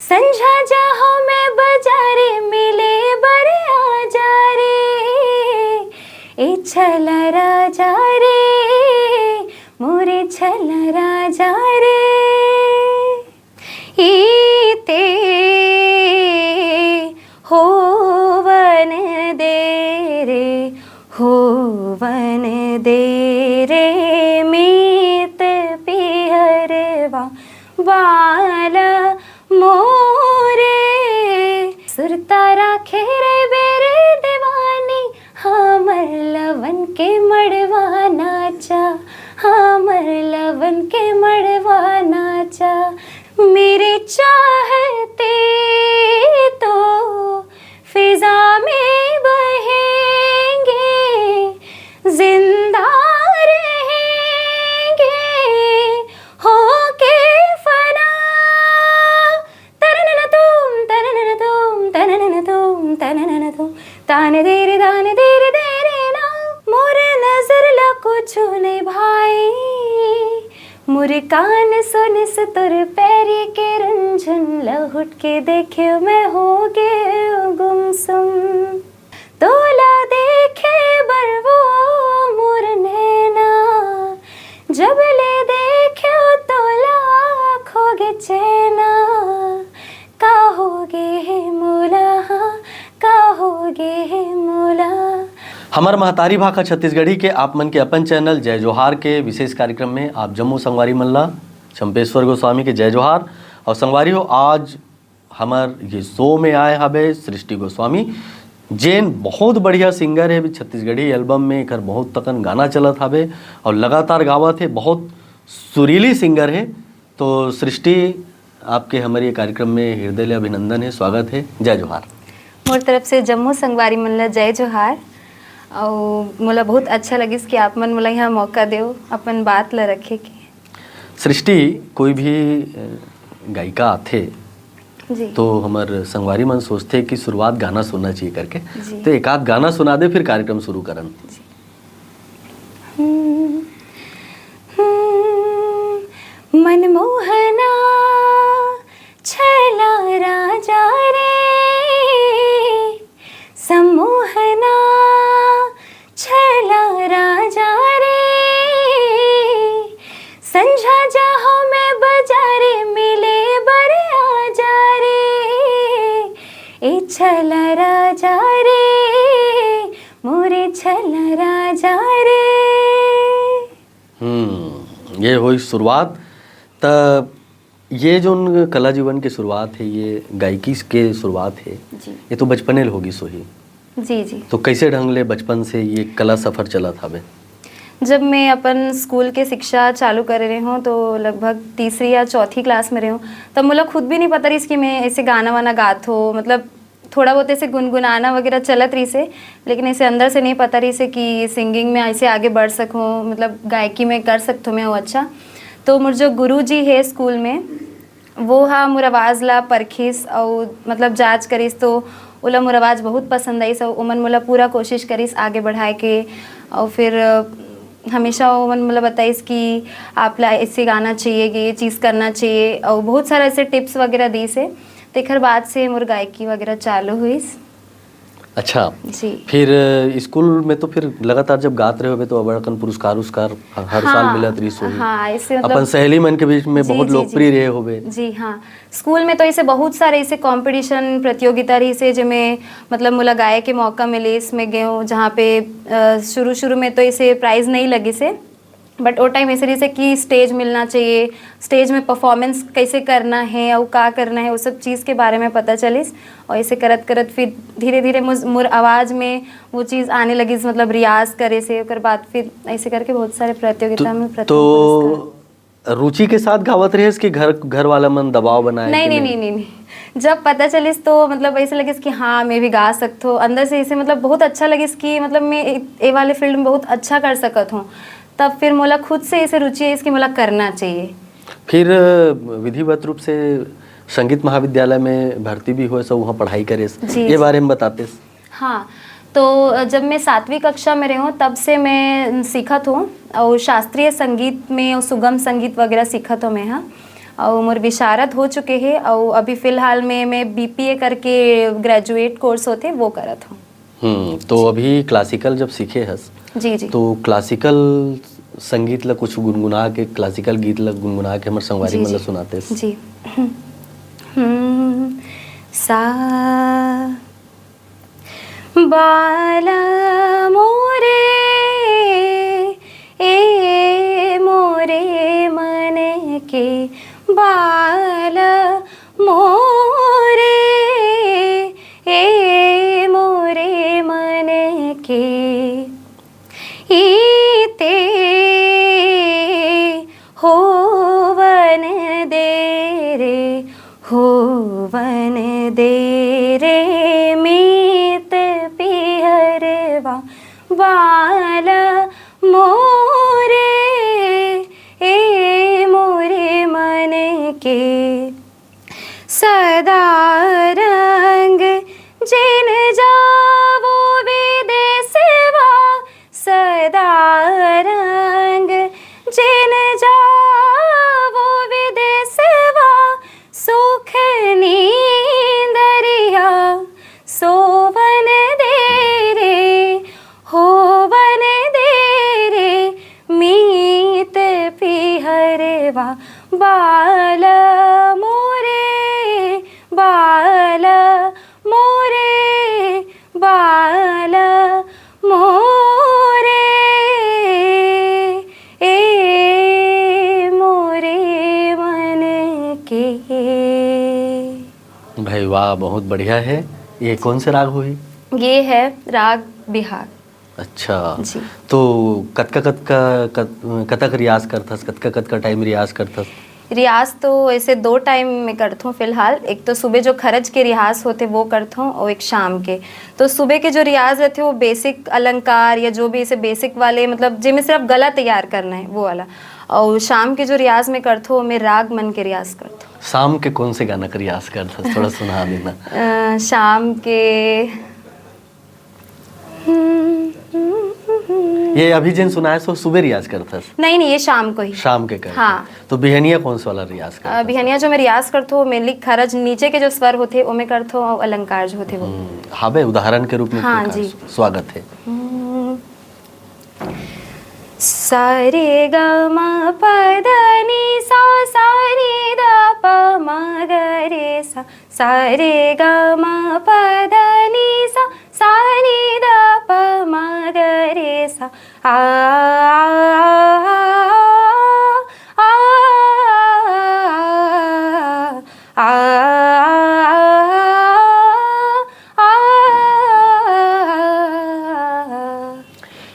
संझा जाहो मैं बाजारे मिले बरे आजा रे ए छल राजा रे मोरे छल राजा रे ते होवन दे रे होवन दे रे मीत पिहरवा वाला मोरे सुरता राखे रे बेरे दीवानी हमर लवन के मड़वा नाचा हमर लवन के मड़वा नाचा मेरे चाहते तो फिजा में बहेंगे जिंदा रहेंगे होके फना तननन तुम ताने देरे ना मोरे नजर ला कुछ नहीं भाई मोरे कान सुन सुतुर पैरी के रंझन लहुट के देखियो मैं हो गए गुमसुम तोला देखे बरवो मोर नैना जब ले देखियो तोला खोगे चैना का होगे है मोला का होगे है मोला। हमार महतारी भाखा छत्तीसगढ़ी के आप मन के अपन चैनल जय जोहार के विशेष कार्यक्रम में आप जम्मू संगवारी मल्ला चंपेश्वर गोस्वामी के जय जोहार। और संगवारी हो आज हमार ये शो में आए हवे सृष्टि गोस्वामी जेन बहुत बढ़िया सिंगर है। छत्तीसगढ़ी एल्बम में एक बहुत तकन गाना चलत हवे और लगातार गावत है, बहुत सुरीली सिंगर है। तो सृष्टि आपके हमारे ये कार्यक्रम में हृदय अभिनंदन है, स्वागत है, जय जोहार। मोर तरफ से जम्मू संगवारी मल्ला जय जोहार। और मोला बहुत अच्छा लगिस कि आप मन मोला यहाँ मौका देव अपन बात ला रखे के। सृष्टि कोई भी गायिका आथे जी तो हमार संगवारी मन सोचते कि शुरुआत गाना सुनना चाहिए करके, जी। तो एक आध गाना सुना दे फिर कार्यक्रम शुरू करन। मनमोहना छला राजा रे सम्मोहना छला राजा रे संझा जाहो मैं बाजारे मिले बरे आजा रे ए छल राजा रे मोरे छल राजा रे। ये हुई शुरुआत। तब ये जो कला जीवन की शुरुआत है, ये गायकी के शुरुआत है जी। ये तो बचपने होगी सोही। जी जी। तो कैसे ढंग ले बचपन से ये कला सफर चला था बे? जब मैं अपन स्कूल के शिक्षा चालू कर रही हूँ तो लगभग तीसरी या चौथी क्लास में रही हूँ, तब मुझे खुद भी नहीं पता रही कि मैं ऐसे गाना वाना गात हो, मतलब थोड़ा बहुत ऐसे गुनगुनाना वगैरह चलत रही से, लेकिन ऐसे अंदर से नहीं पता रही से कि सिंगिंग में ऐसे आगे बढ़ सकूँ, मतलब गायकी में कर सकूँ मैं वो अच्छा। तो मुझे जो गुरु जी है स्कूल में वो हाँ मोर आवाज़ ला परखिस और मतलब जांच करिस तो ओला मोर आवाज़ बहुत पसंद आई। सब उमन मोला पूरा कोशिश करिस आगे बढ़ाए के। और फिर हमेशा उमन मोला बताइस कि आप ला ऐसे गाना चाहिए, ये चीज़ करना चाहिए, और बहुत सारा ऐसे टिप्स वगैरह दी से तेखर बाद से मोर गायकी वगैरह चालू हुई। अच्छा जी। फिर स्कूल में तो फिर लगातार जब गात रहे हो तो अबड़कन पुरस्कार हर साल मिलत रही सोही। हाँ, ऐसे मतलब अपन सहेली मन के बीच में बहुत लोकप्रिय रहे होवे। जी हाँ, स्कूल में तो ऐसे बहुत सारे ऐसे कंपटीशन प्रतियोगिता रही से जिसमें मतलब मुला गाए के मौका मिले, इसमें गए हूँ जहाँ पे शुरू में तो ऐसे प्राइज़ नहीं लगी से, बट वो टाइम ऐसे जैसे कि स्टेज मिलना चाहिए, स्टेज में परफॉर्मेंस कैसे करना है और क्या करना है वो सब चीज़ के बारे में पता चलिस। और ऐसे करत करत फिर धीरे धीरे मोर आवाज़ में वो चीज़ आने लगी, मतलब रियाज करे से ओकर बाद फिर ऐसे करके बहुत सारे प्रतियोगिता में प्रथम तो रुचि के साथ गावत रहे कि घर वाला मन दबाव बनाए? नहीं, जब पता चलिस तो मतलब ऐसे लगिस कि हाँ मैं भी गा सकता हूँ, अंदर से ऐसे मतलब बहुत अच्छा लगिस कि मतलब मैं ये वाले फील्ड में बहुत अच्छा कर सकत हूँ। तब फिर मोला खुद से ऐसे रुचि है इसकी मोला करना चाहिए। फिर विधिवत रूप से संगीत महाविद्यालय में भर्ती भी हुए, सब वहाँ पढ़ाई करे, ये बारे में बताते। हाँ, तो जब मैं 7वीं कक्षा में रही हूँ तब से मैं सीखत हूँ और शास्त्रीय संगीत में और सुगम संगीत वगैरह सीखत हूँ मैं। हाँ, और मोर विशारद हो चुके हैं और अभी फ़िलहाल में मैं बीपीए करके ग्रेजुएट कोर्स होते वो करत हूँ। तो अभी क्लासिकल जब सीखे हस जी जी तो क्लासिकल संगीत ला कुछ गुनगुना के क्लासिकल गीत ला गुनगुना के हमर संगवारी जी मन ला जी सुनाते जी सा बाला मोरे ए मोरे मन के बाल मोरे ए मोरे मन के ईते होवन दे रे मीत पिहरवा बाल मोरे ए मोरे मन के सदा रंग जिन जावो विदेशवा सदा रंग जिन जावो विदेशवा सुख नींदरिया सोवन दे रे होवन दे रे मीत पिहरवा बाल मोरे बाल मोरे बाल मोरे ए मोरे मन के। भाई वाह, बहुत बढ़िया है। ये कौन से राग हुई? ये है राग बिहार। अच्छा जी। तो कतक रियाज करथस, कतका टाइम रियाज करथस? रियाज तो ऐसे 2 टाइम में करता हूँ फ़िलहाल। एक तो सुबह जो खरज के रियाज होते वो करता हूँ और एक शाम के। तो सुबह के जो रियाज रहते वो बेसिक अलंकार या जो भी ऐसे बेसिक वाले मतलब जिनमें सिर्फ गला तैयार करना है वो वाला, और शाम के जो रियाज में करता हूँ मैं राग मन के रियाज करता हूँ। शाम के कौन से गाना का रियाज करथस, थोड़ा सुना देना। शाम के ये अभी जिन सुनाए सो सुबह रियाज करथस? नहीं ये शाम को ही। शाम के कर। हाँ। तो बिहनिया कौन सा वाला रियाज करथस? बिहनिया जो मैं रियाज करता हूँ मेनली खरज नीचे के जो स्वर होते वो मैं करता हूँ और अलंकार जो होते वो। हाँ भाई, उदाहरण के रूप में हाँ प्रकाश, जी। स्वागत है। सारे ग म प ध नि सा सा रे द प म ग रे सा सारे ग म प ध नि सा सा रे द प म ग रे सा आ आ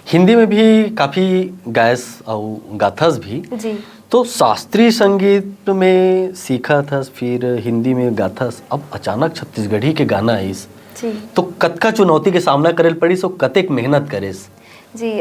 हिंदी में भी काफ़ी गायस और गाथस भी। जी। तो शास्त्रीय संगीत में सीखा था, फिर हिंदी में गाथस, अब अचानक छत्तीसगढ़ी के गाना आइस जी। तो कतका चुनौती के सामना करेल पड़ी, सो कतेक मेहनत करेस? जी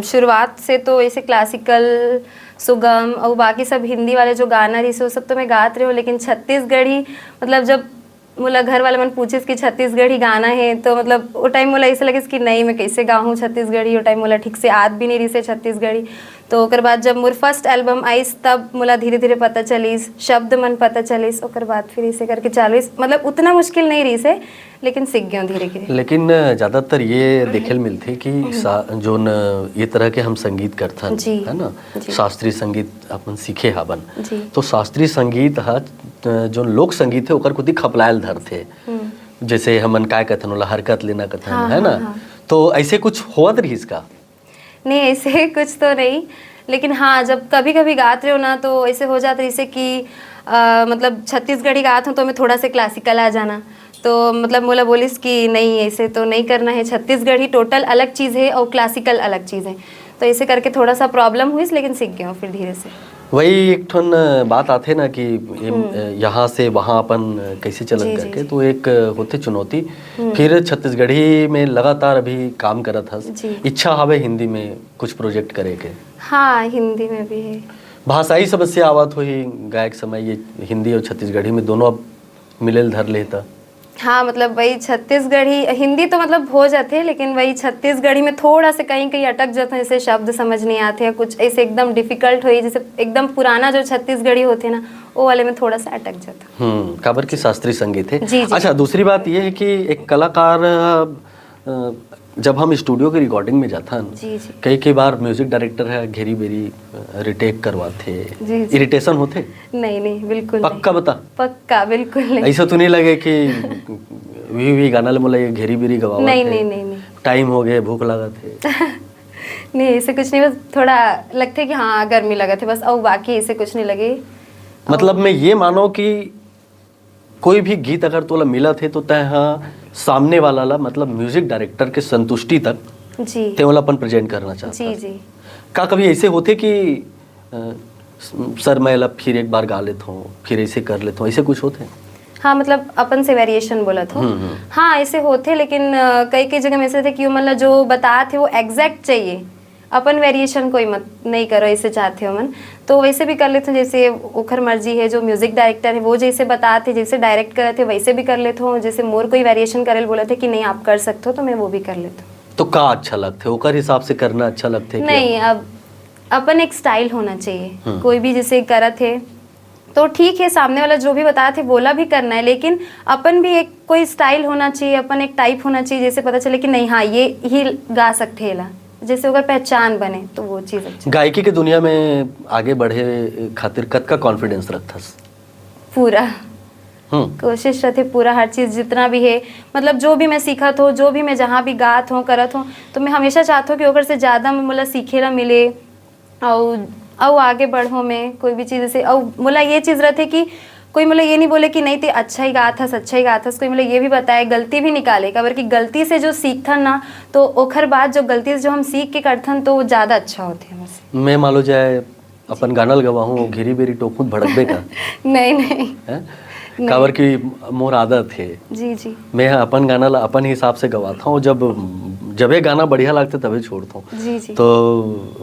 शुरुआत से तो ऐसे क्लासिकल सुगम और बाकी सब हिंदी वाले जो गाना रही से वो सब तो मैं गात रही हूँ, लेकिन छत्तीसगढ़ी मतलब जब मोला घर वाले मन पूछिस कि छत्तीसगढ़ी गाना है तो मतलब वो टाइम मोला ऐसे लगे कि नहीं मैं कैसे गाऊँ छत्तीसगढ़ी। वो टाइम मोला ठीक से याद भी नहीं रही से छत्तीसगढ़ी। तो ओकर बाद जब मोर फर्स्ट एल्बम आइस तब मोला धीरे धीरे पता चलिस, शब्द मन पता चलिस, ओकर बाद फिर इसे करके चालुस। मतलब उतना मुश्किल नहीं रही से, लेकिन सीख गए धीरे धीरे। लेकिन ज़्यादातर ये देखे मिलते कि जोन ये तरह के हम संगीत करथन है ना, शास्त्रीय संगीत अपन सीखे हवन, तो शास्त्रीय संगीत जो लोक संगीत है ओकर कुछ खपलायल धरथे, जैसे हमन काय कथन ओला हरकत लेना कथन। हाँ, है ना। हाँ। तो ऐसे कुछ होत रही इसका? नहीं ऐसे कुछ तो नहीं, लेकिन हाँ जब कभी कभी गाते रहे हो ना तो ऐसे हो जाता है जैसे कि मतलब छत्तीसगढ़ी गात हूँ तो मैं थोड़ा सा क्लासिकल आ जाना, तो मतलब मोला बोलिस कि नहीं ऐसे तो नहीं करना है, छत्तीसगढ़ी टोटल अलग चीज़ है और क्लासिकल अलग चीज़ है। तो ऐसे करके थोड़ा सा प्रॉब्लम हुई, लेकिन सीख गया हूँ फिर धीरे से। वही एक ठन बात आते ना कि यहाँ से वहाँ अपन कैसे चलन करके, तो एक होते चुनौती। फिर छत्तीसगढ़ी में लगातार अभी काम करत हस, इच्छा हवे हिंदी में कुछ प्रोजेक्ट करे के? हाँ हिंदी में भी है। भाषाई समस्या आवत हुई गायक समय, ये हिंदी और छत्तीसगढ़ी में दोनों अब मिलेल धर लेता? हाँ मतलब वही छत्तीसगढ़ी हिंदी तो मतलब हो जाते, लेकिन वही छत्तीसगढ़ी में थोड़ा से कहीं कहीं अटक जाते हैं, ऐसे शब्द समझ नहीं आते हैं, कुछ ऐसे एकदम डिफिकल्ट हुई, जैसे एकदम पुराना जो छत्तीसगढ़ी होते ना वो वाले में थोड़ा सा अटक जाता। काबर की शास्त्रीय संगीत है। जी, जी। अच्छा, दूसरी बात ये है कि एक कलाकार जब हम स्टूडियो की रिकॉर्डिंग में जाता है, जी, जी। कई बार म्यूजिक डायरेक्टर है घेरी बेरी रिटेक करवाते, जी, जी। इरिटेशन होते? नहीं नहीं, बिल्कुल पक्का नहीं। बता? पक्का बिल्कुल नहीं। ऐसा तो नहीं लगे कि वी गाना ले ये घेरी बेरी गवावा नहीं थे, नहीं नहीं नहीं। टाइम हो गए, भूख लगा थे? नहीं, ऐसे कुछ नहीं, बस थोड़ा लगता है कि हाँ गर्मी लगा थे बस, और बाकी ऐसे कुछ नहीं लगे। मतलब मैं ये मानो कि कोई भी गीत अगर तोला मिला थे तो तय हाँ सामने वाला ला मतलब म्यूजिक डायरेक्टर के संतुष्टि तक जी ते वाला अपन प्रेजेंट करना चाहता। जी जी। का कभी ऐसे होते कि सर मैं ला फिर एक बार गा लेता हूँ, फिर ऐसे कर लेता हूँ, ऐसे कुछ होते? हाँ, मतलब अपन से वेरिएशन बोला था। हाँ ऐसे होते, लेकिन कई कई जगह में ऐसे थे कि मतलब जो बता थे वो एग्जैक्ट चाहिए, अपन वेरिएशन कोई मत नहीं करो ऐसे चाहते हो मन, तो वैसे भी कर लेते हो। जैसे ओखर मर्जी है, जो म्यूजिक डायरेक्टर है वो जैसे बताते, जैसे डायरेक्ट करे थे वैसे भी कर लेते हो। जैसे मोर कोई वेरिएशन करे बोला थे कि नहीं आप कर सकते हो, तो मैं वो भी कर लेता हूँ। तो का अच्छा लगते ओकर हिसाब से करना अच्छा लगते? नहीं, अब अपन एक स्टाइल होना चाहिए। कोई भी जैसे करा थे तो ठीक है, सामने वाला जो भी बताया थे बोला भी करना है, लेकिन अपन भी एक कोई स्टाइल होना चाहिए, अपन एक टाइप होना चाहिए, जैसे पता चले कि नहीं हाँ ये ही गा सकते हैं ला, जैसे अगर पहचान बने तो वो चीज़ अच्छी। गायकी की दुनिया में आगे बढ़े खातिर कद का कॉन्फिडेंस रखथस? पूरा कोशिश रहती पूरा, हर चीज़ जितना भी है, मतलब जो भी मैं सीखा हो, जो भी मैं जहाँ भी गात हूँ करत हूँ, तो मैं हमेशा चाहता हूँ कि ओकर से ज़्यादा मैं मोला सीखे ला मिले और आगे बढ़ो मैं कोई भी चीज़ से। और मोला ये चीज़ रहती कि कोई मतलब ये नहीं बोले कि नहीं ते अच्छा ही गात हस, अच्छा ही गात हस, कोई मतलब ये भी बताए गलती भी निकाले, कबर की गलती से जो सीखथन ना तो ओखर बाद जो गलती से जो हम सीख के करथन तो वो ज़्यादा अच्छा होते हैं हमसे। मैं मालो जाए अपन गाना गवा हूँ घेरी बेरी टोकूत भड़कबे का? नहीं नहीं है काबर की मोर आदत है। जी जी। मैं अपन गाना ला अपन हिसाब से गवाता हूँ, जब ये गाना बढ़िया लगता तभी छोड़ता हूँ। जी जी। तो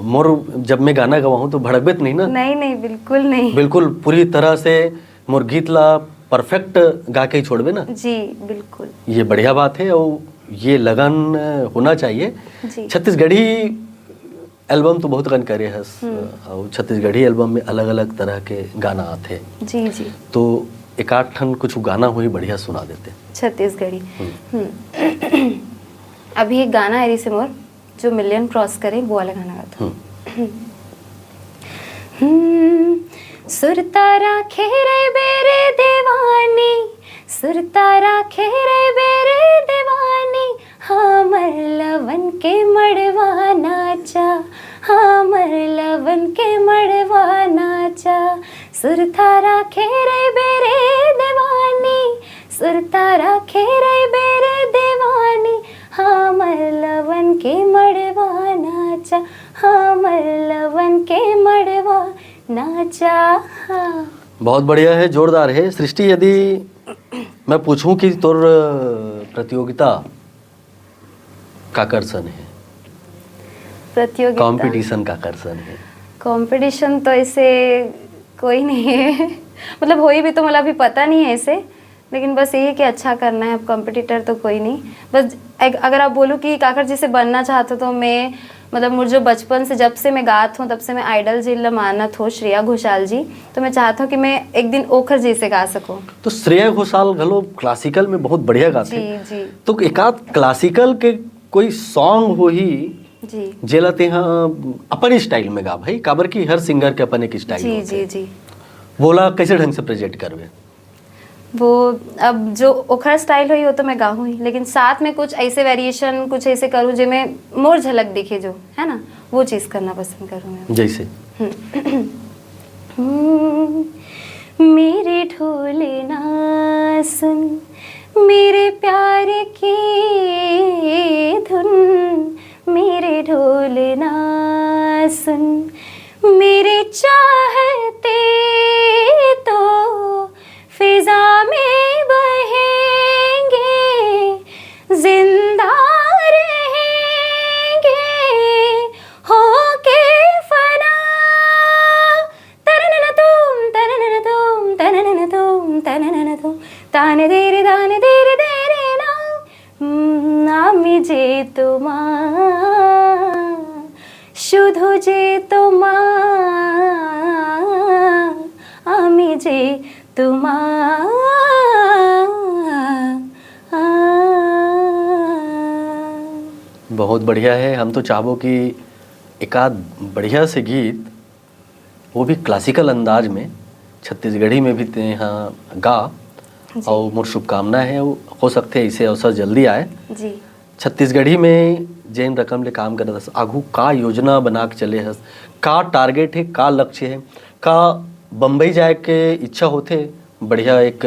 मोर जब मैं गाना गवा हूँ तो भड़कबेत नहीं ना? नहीं नहीं, बिल्कुल नहीं। बिल्कुल पूरी तरह से मोर गीत ला परफेक्ट गा के ही छोड़बे ना? जी बिल्कुल। ये बढ़िया बात है और ये लगन होना चाहिए। जी। छत्तीसगढ़ी एल्बम तो बहुत गन करे हस, और छत्तीसगढ़ी एल्बम में अलग अलग तरह के गाना आते। जी जी। तो एक आठ ठन कुछ गाना हुई बढ़िया सुना देते छत्तीसगढ़ी। अभी एक गाना है रिसे मोर जो मिलियन क्रॉस करे, वो वाला गाना गाता। सुरतारा खेरे बेरे दीवानी, सुरतारा खेरे बेरे दीवानी, हमर लवन के मड़वा नाचा, हमर लवन के मड़वा नाचा, सुरतारा खेरे बेरे दीवानी, सुरतारा खेरे बेरे दीवानी, हमर लवन के मड़वा नाचा, हमर लवन के मड़वा नाचा। बहुत बढ़िया है, जोरदार है। सृष्टि, यदि मैं पूछूं कि तोर प्रतियोगिता का कर्सन है, प्रतियोगिता कंपटीशन का कर्सन है? कंपटीशन तो ऐसे कोई नहीं है मतलब होई भी तो मतलब अभी पता नहीं है ऐसे, लेकिन बस यही है कि अच्छा करना है। अब कंपटीटर तो कोई नहीं, बस अगर आप बोलो कि काकर जी से बनना चाहते हो तो मैं मतलब मुझे जो बचपन से जब से मैं गात हूँ तब से मैं आइडल जी मानत हो श्रेया घोषाल जी, तो मैं चाहता हूँ कि मैं एक दिन ओखर जी से गा सकूँ। तो श्रेया घोषाल घलो क्लासिकल में बहुत बढ़िया गाते जी जी। तो एकाध क्लासिकल के कोई सॉन्ग हो ही जी जेला ते अपन स्टाइल में गा भाई, काबर की हर सिंगर के अपन एक स्टाइल जी होते। जी जी। बोला कैसे ढंग से प्रेजेंट करवे? वो अब जो ओखर स्टाइल हुई वो तो मैं गाऊँ ही, लेकिन साथ में कुछ ऐसे वेरिएशन कुछ ऐसे करूँ जिसमें मोर झलक दिखे, जो है ना वो चीज़ करना पसंद करूँ मैं। जैसे मेरे ढोले ना सुन, मेरे प्यार की धुन, मेरे ढोले ना सुन, मेरे चाहते तो फिजा में बहेंगे, जिंदा रहेंगे होके फना, तरनन तुम तरनन तुम तरनन तुम तरनन तुम, ताने देरे ना आमी जे तुमा, शुधु जे तुमा, आमी जे तुम बहुत बढ़िया है। हम तो चाहबो कि एकाध बढ़िया से गीत, वो भी क्लासिकल अंदाज में, छत्तीसगढ़ी में भी ते यहाँ गा। और मोर शुभकामना है हो सकते ऐसे अवसर जल्दी आए। जी। छत्तीसगढ़ी में जैन रकम ले काम करत हस, आगू का योजना बना के चले हस, का टारगेट है, का लक्ष्य है, का बम्बई जाए के इच्छा होते, बढ़िया एक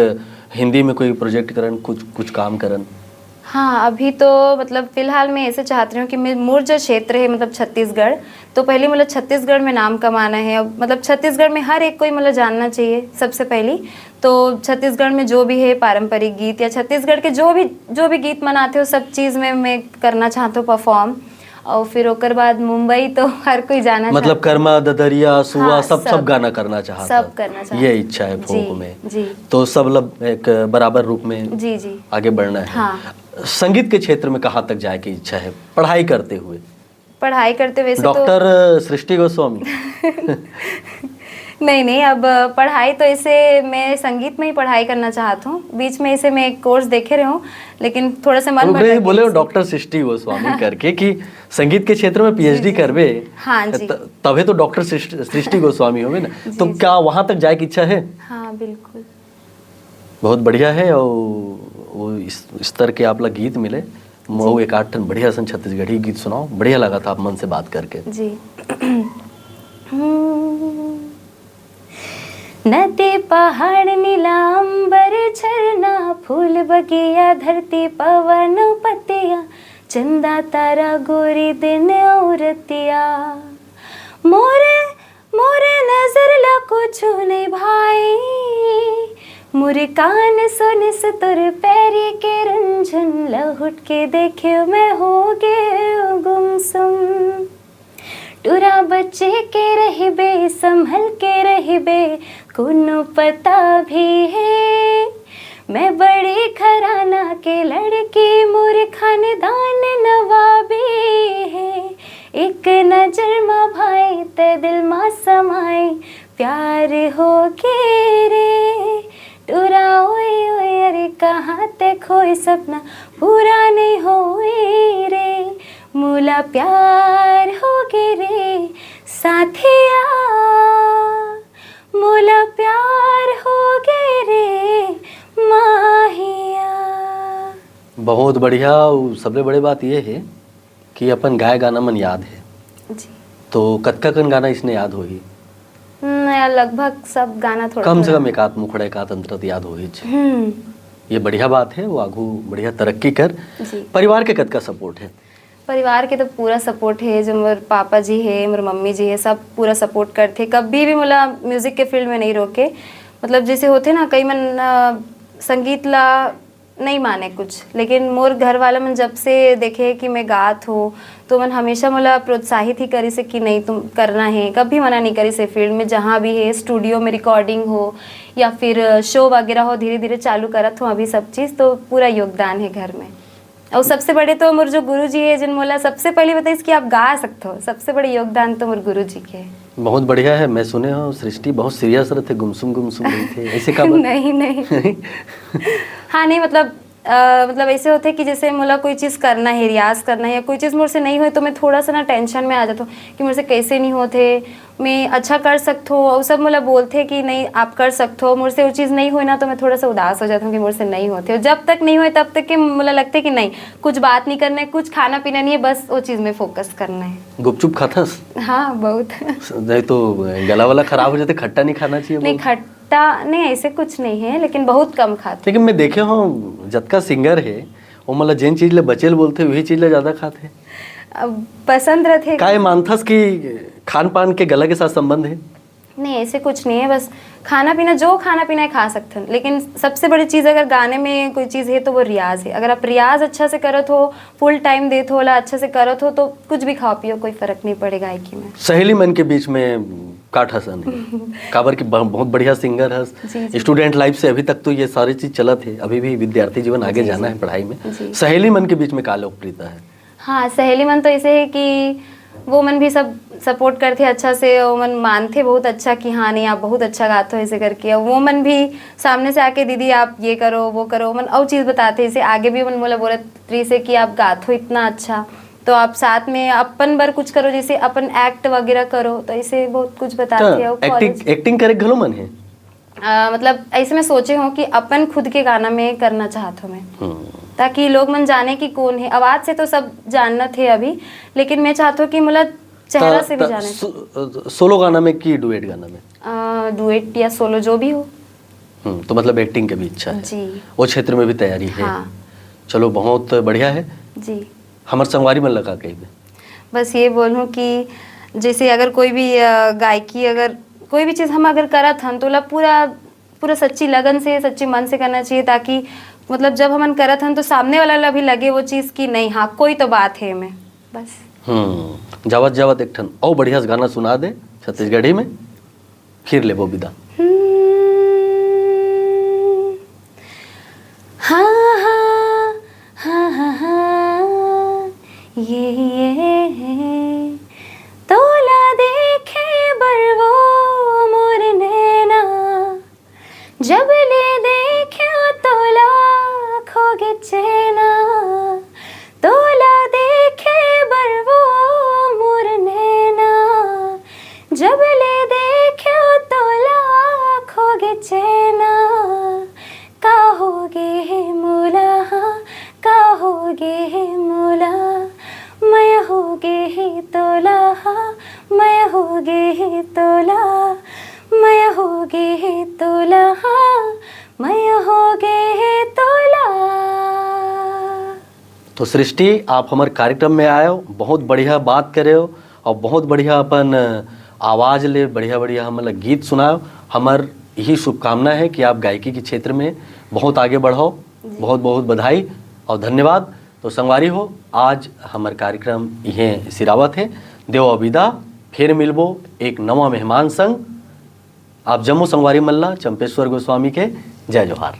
हिंदी में कोई प्रोजेक्ट करन, कुछ काम करन? हाँ, अभी तो मतलब फिलहाल मैं ऐसे चाहती हूँ कि मोर जो क्षेत्र है मतलब छत्तीसगढ़, तो पहले मतलब छत्तीसगढ़ में नाम कमाना है। अब मतलब छत्तीसगढ़ में हर एक कोई मतलब जानना चाहिए सबसे पहली। तो छत्तीसगढ़ में जो भी है पारंपरिक गीत या छत्तीसगढ़ के जो भी गीत मनाते हो सब चीज़ में मैं करना चाहती हूँ परफॉर्म। और फिर ओकर बाद मुंबई तो हर कोई जाना मतलब कर्मा, ददरिया, सुआ, हाँ, सब गाना करना चाहता, सब करना चाहता, ये इच्छा है फोक में। जी। तो सब मतलब एक बराबर रूप में जी आगे बढ़ना है। हाँ। संगीत के क्षेत्र में कहाँ तक जाए की इच्छा है पढ़ाई करते हुए? पढ़ाई करते वैसे डॉक्टर सृष्टि गोस्वामी? नहीं, अब पढ़ाई तो ऐसे मैं संगीत में ही पढ़ाई करना चाहता हूँ। बीच में ऐसे मैं एक कोर्स देखे रही हूँ, लेकिन थोड़ा सा मन भटक बोले डॉक्टर सृष्टि गोस्वामी करके कि संगीत के क्षेत्र में पीएचडी करबे। हाँ जी। तभी तो डॉक्टर सृष्टि गोस्वामी होवे ना। तो क्या वहां तक जाए की इच्छा है? हाँ बिल्कुल। बहुत बढ़िया है। और वो इस स्तर के आप लोग गीत मिले, मऊ एक आठ टन बढ़िया सन छत्तीसगढ़ी गीत सुनाओ। बढ़िया लगा था आप मन से बात करके जी। नदी पहाड़ नीला अंबर झरना फूल बगिया धरती पवन पतिया चंदा तारा गोरी दिन औरतिया मोरे मोरे नजर ला कुछ नहीं भाई मुरे कान सुन से तुर पैरी के रंजन लहुट के देखे मैं हो गए गुमसुम टूरा बच्चे के रहबे संभल के रहबे कुनो पता भी है मैं बड़े घराना के लड़की मोर खानदान नवाबी है एक नजर मा भाई ते दिल मा समाए प्यार हो के रे टूरा ओए ओए अरे कहाँ ते खोए सपना पूरा नहीं होए रे मूला प्यार हो गे रे साथिया मूला प्यार हो गे रे माहिया। बहुत बढ़िया। सबसे बड़ी बात यह है कि अपन गाय गाना मन याद है जी। तो कतका कन गाना इसने याद होगी? लगभग सब गाना थोड़ा कम से कम एकात मुखड़ा एकात अंतरत याद होगी। ये बढ़िया बात है। वो आगू बढ़िया तरक्की कर। परिवार के कतका सपोर्ट है? परिवार के तो पूरा सपोर्ट है। जो मेरे पापा जी है मेरे मम्मी जी है सब पूरा सपोर्ट करते। कभी भी मला म्यूज़िक के फील्ड में नहीं रोके। मतलब जैसे होते ना कई मन संगीत ला नहीं माने कुछ, लेकिन मोर घर वाला मन जब से देखे कि मैं गात हो तो मन हमेशा मला प्रोत्साहित ही करी से कि नहीं तुम करना है। कभी मना नहीं करी से फील्ड में जहाँ भी है स्टूडियो में रिकॉर्डिंग हो या फिर शो वगैरह हो धीरे धीरे चालू करत हो अभी सब चीज़। तो पूरा योगदान है घर में। और सबसे बड़े तो मोर जो गुरु जी है जिन मोला सबसे पहले बताइए कि आप गा सकते हो, सबसे बड़े योगदान तो मोर गुरु जी के है। बहुत बढ़िया है। मैं सुने हो सृष्टि बहुत सीरियस रहते, गुमसुम रही थे, ऐसे का नहीं हाँ नहीं मतलब ऐसे होते कि जैसे मोला कोई चीज़ करना है रियाज करना है या कोई चीज़ मुझसे नहीं हुई तो मैं थोड़ा सा ना टेंशन में आ जाता हूँ कि मुझसे कैसे नहीं होते, मैं अच्छा कर सकते हो। और सब मोला बोलते कि नहीं आप कर सकते हो। मुझसे वो चीज़ नहीं हुई ना तो मैं थोड़ा सा उदास हो जाता हूँ कि मुझसे नहीं होते। और जब तक नहीं हुए तब तक कि मोला लगता है कि नहीं कुछ बात नहीं करना है, कुछ खाना पीना नहीं है, बस वो चीज़ में फोकस करना है। गुपचुप खाथस? हाँ बहुत। नहीं तो गला वाला खराब हो जाते, खट्टा नहीं खाना चाहिए? नहीं खट्टा नहीं ऐसे कुछ नहीं है, लेकिन बहुत कम खाते। लेकिन मैं देखे हूँ जतका सिंगर है वो मतलब जिन चीज ले बचेल बोलते वही चीज ले ज्यादा खाते पसंद रहते। काय मानथस कि खान पान के गला के साथ संबंध है? नहीं ऐसे कुछ नहीं है, बस खाना पीना जो खाना पीना है खा सकते हैं। लेकिन सबसे बड़ी चीज़ अगर गाने में कोई चीज़ है तो वो रियाज है। अगर आप रियाज अच्छा से करत हो, फुल टाइम देते हो, अच्छे से करत हो तो कुछ भी खाओ पियो कोई फर्क नहीं पड़ेगा गायकी में। सहेली मन के बीच में काट हसन है काबर की बहुत बढ़िया सिंगर हस। स्टूडेंट लाइफ से अभी तक तो ये सारी चीज चलत है, अभी भी विद्यार्थी जीवन आगे जाना है पढ़ाई में। सहेली मन के बीच में का लोकप्रियता है? हाँ सहेली मन तो ऐसे है कि वो मन भी सब सपोर्ट करते अच्छा से, वो मन मानते बहुत अच्छा कि हाँ नहीं आप बहुत अच्छा गाते हो ऐसे करके। वो मन भी सामने से आके दीदी आप ये करो वो करो, मन और चीज़ बताते इसे आगे भी मन बोला त्री से कि आप गाते हो इतना अच्छा, तो आप साथ में अपन बार कुछ करो, जैसे अपन एक्ट वगैरह करो, तो ऐसे बहुत कुछ बताते हैं। एक्टिंग करे घलो मन है मतलब ऐसे मैं सोचे हूँ कि अपन खुद के गाना में करना चाहता हूँ मैं, ताकि लोग मन जाने कि कौन है। आवाज से तो सब जानना थे अभी, लेकिन मैं चाहता हूँ कि मतलब चेहरा से भी जाने। सोलो गाना में कि डुएट गाना में? डुएट या सोलो जो भी हो। तो मतलब एक्टिंग की भी इच्छा है जी, वो क्षेत्र में भी तैयारी है। हाँ। चलो बहुत बढ़िया है जी। हमार संगवारी मन लगा कहीं में बस ये बोलूँ कि जैसे अगर कोई भी गायकी अगर कोई भी चीज़ हम अगर करत हन तो ला पूरा पूरा सच्ची लगन से सच्ची मन से करना चाहिए, ताकि मतलब जब हम करत हन तो सामने वाला ला भी लगे वो चीज़ की नहीं हाँ कोई तो बात है में बस। जावत जावत एक ठन और बढ़िया गाना सुना दे छत्तीसगढ़ी में, फिर ले वो विदा। हाँ हाँ हाँ हाँ हाँ ये तोला देखे बरवो मोर नैना, जब ले देखे तोला खोगे चैना, तोला देखे बरवो मोर नैना, जब ले देखे तोला खोगे चैना, का होगे मोला का होगे मोला, मैं होगे तोला मैं होगे तोला, मैं होगे तोला मैं होगे तोला। तो सृष्टि आप हमारे कार्यक्रम में आए हो, बहुत बढ़िया बात करे हो और बहुत बढ़िया अपन आवाज़ ले बढ़िया बढ़िया हम गीत सुनाओ। हमार यही शुभकामना है कि आप गायकी के क्षेत्र में बहुत आगे बढ़ो। बहुत बहुत बधाई और धन्यवाद। तो संगवारी हो आज हमार कार्यक्रम यह सिरावत है, देव अविदा फिर मिलबो एक नवा मेहमान संग। आप जम्मू संगवारी मल्ला चंपेश्वर गोस्वामी के जय जोहार।